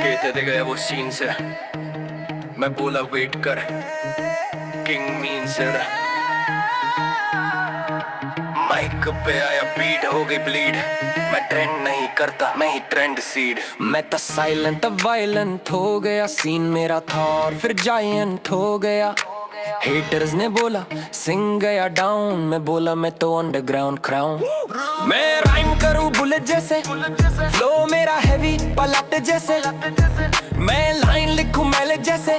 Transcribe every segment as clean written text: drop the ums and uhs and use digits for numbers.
कहते थे गया वो सीन से, मैं बोला वेट कर, किंग मीन से माइक पे आया बीट हो गई ब्लीड। मैं ट्रेंड नहीं करता, मैं ही ट्रेंड सीड। मैं तो साइलेंट वायलेंट हो गया, सीन मेरा था और फिर जायंट हो गया। हेटर्स ने बोला सिंग गया डाउन, मैं बोला मैं तो अंडरग्राउंड क्राउन। मैं राइम करूं बुलेट जैसे, फ्लो मेरा हैवी पलट जैसे। मैं लाइन लिखूं मैलेज जैसे,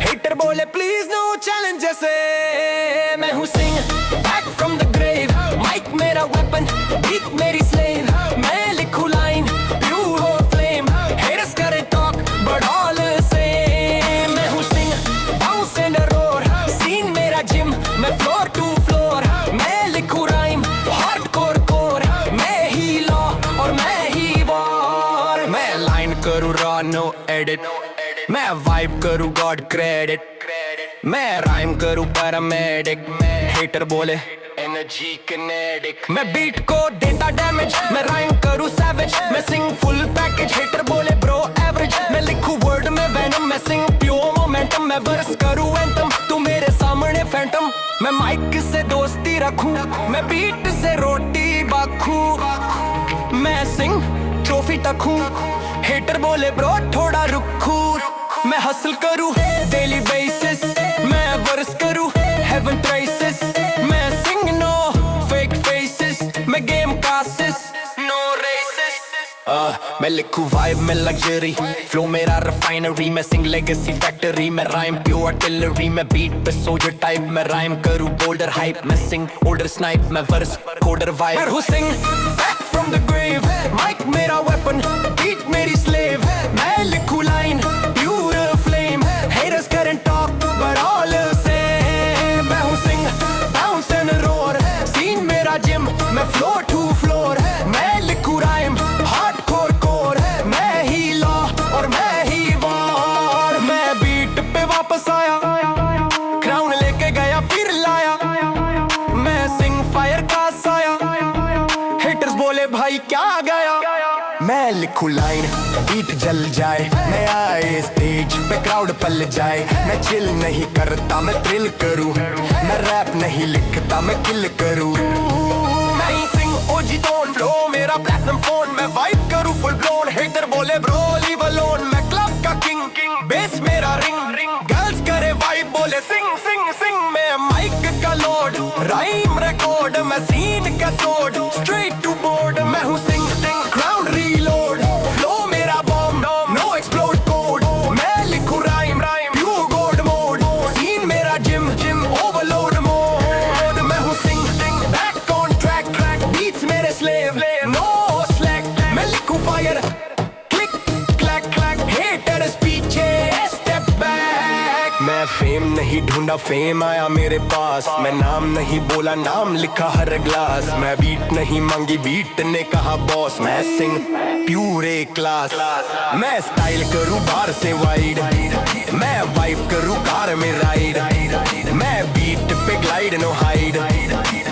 हेटर बोले प्लीज नो चैलेंज जैसे। मैं हूँ sing back from the grave, mic मेरा वेपन, बीट मेरी स्लेव। मैं लिखूं लाइन प्यूर हो फ्लेम, हेटर्स करे टॉक बट ऑल सेम। मैं हूँ sing bounce and roar, scene मेरा जिम, मैं फ्लोर टू फ्लोर। मैं लिखूं राइम हार्डकोर कोर, मैं ही लॉ और मैं ही वॉर। मैं लाइन करूं रॉ नो एडिट, मैं वाइब करूं गॉड क्रेडिट। मैं राइम करूं पैरामेडिक, हेटर बोले एनर्जी किनेटिक। मैं बीट को देता डैमेज, मैं राइम करूं सैवेज। मैं सिंग फुल पैकेज, हेटर बोले ब्रो एवरेज। मैं लिखूं वर्ड में वेनम, मैं सिंग प्योर मोमेंटम। मैं वर्स करूं एंथम, तू मेरे सामने फैंटम। मैं माइक से दोस्ती रखूं, मैं बीट से रोटी बाखूं। मैं सिंग ट्रॉफी तक हूं, हेटर बोले ब्रो थोड़ा रुखू। मैं हसल करूं डेली बेसिस, मैं वर्स करूं हेवन ट्रेसेस। मैं सिंग नो फेक फेसेस, मैं गेम कासिस नो रेसिस। मैं लिखूं वाइब में लग्जरी, फ्लो मेरा रिफाइनरी। मैं सिंग लेगेसी फैक्ट्री, मैं राइम प्योर आर्टिलरी। मैं बीट पे सोल्जर टाइप, मैं राइम करूं बोल्डर हाइप। मैं सिंग ओल्डर स्नाइप, मैं वर्स कोडर वाइब। मैं हूं sing back from the grave, mic मेरा वेपन, बीट मेरी स्लेव। मैं लिखूं line pure flame, haters current talk but all same. मैं हूं सिंग बाउंस एंड रोर, सीन मेरा जिम, मैं फ्लोर टू फ्लोर। मैं लिखूं राइम हार्डकोर कोर, मैं ही लॉ और मैं ही वॉर। मैं बीट पे वापस आया, क्राउन लेके गया फिर लाया। मैं सिंग फायर का साया, हेटर्स बोले भाई क्या गया। मैं लिखूं लाइन बीट जल जाए, मैं आए स्टेज पे क्राउड पल जाए। मैं चिल नहीं करता, मैं थ्रिल करूं। मैं रैप नहीं लिखता, मैं किल करूं। मैं ही सिंग ओजी टोन, फ्लो मेरा प्लैटिनम फोन। मैं वाइब करूं फुल ब्लोन, हेटर बोले ब्रो लीव अलोन। मैं क्लब का किंग, बेस मेरा रिंग। गर्ल्स करे वाइब बोले सिंग सिंग सिंग। मैं माइक का लॉर्ड, राइम रिकॉर्ड। मैं सीन का सोर्ड, स्ट्रेट टू बोर्ड। मैं हूं सिंग क्राउड रीलोड, फ्लो मेरा बॉम्ब नो एक्सप्लोड कोड। मैं लिखूं rhyme pure god mode, scene मेरा जिम ओवरलोड मोड। मैं हूं sing back on track, beats मेरे स्लेव नो स्लैक। मैं लिखूं fire click clack clack, haters पीछे स्टेप बैक। मैं फेम नहीं ढूंढा, फेम आया मेरे पास। मैं नाम नहीं बोला, नाम लिखा हर ग्लास। मैं बीट नहीं मांगी, बीट ने कहा बॉस। मैं सिंग प्यूर ए क्लास, मैं स्टाइल करूं बार से वाइड। मैं वाइब करूं कार में राइड, मैं बीट पे ग्लाइड नो हाइड।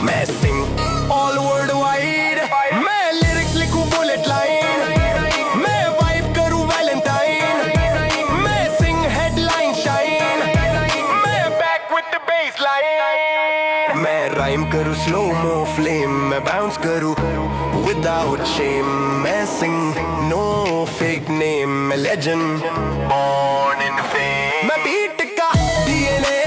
मैं सिंग ऑल वर्ल्ड वाइड, मैं लिरिक्स लिखूं बुलेट लाइन। मैं वाइब करूं वैलेंटाइन, मैं सिंग हेडलाइन शाइन। मैं back with the bass line. मैं राइम करूं स्लो मो फ्लेम, मैं बाउंस करूं विदाउट शेम। मैं सिंग नो फेक नेम, मैं लेजेंड बॉर्न इन फेम। मैं बीट का डीएनए,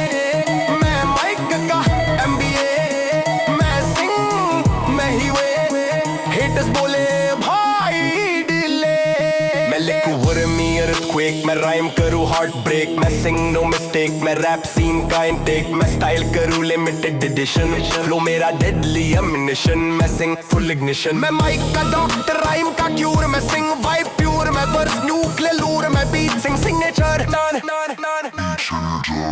मैं माइक का एमबीए। मैं सिंग मैं ही वे, हेटर्स बोले भाई डिले। मैं लिखूं वर्मी अर्थक्वेक, मैं राइम करूं हार्ट ब्रेक। मैं सिंग नो मिस्टेक, मैं रैप सीन का इनटेक। मैं स्टाइल करूं लिमिटेड एडिशन, फ्लो मेरा डेडली एमिनेशन। मैं सिंग फुल इग्निशन, मैं माइक का डॉक्टर, राइम का क्यूर। मैं सिंग वाइब प्योर, मैं वर्स न्यूक्लियर लूर। मैं बीट सिंग सिग्नेचर।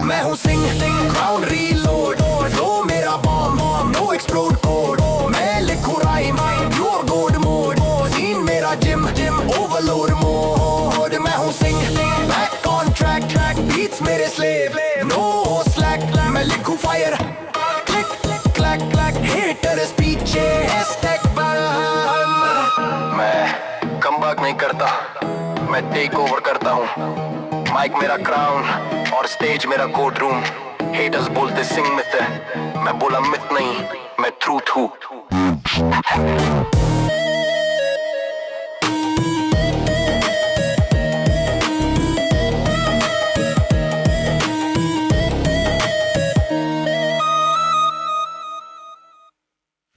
मैं हूं सिंग क्राउन रीलोड, फ्लो मेरा बॉम्ब नो एक्सप्लोड कोड। मैं लिखूं rhyme pure god mode, scene मेरा जिम ओवरलोड मोड। मैं हूं sing back on track, beats मेरे स्लेव नो स्लैक। मैं लिखूं fire click clack clack, haters पीछे स्टेक। मैं नहीं करता, मैं टेक ओवर करता हूँ। माइक मेरा क्राउन और स्टेज मेरा कोर्ट रूम। हेटर्स बोलते सिंग मिथ है, मैं बोला मिथ नहीं, मैं ट्रूथ हूँ।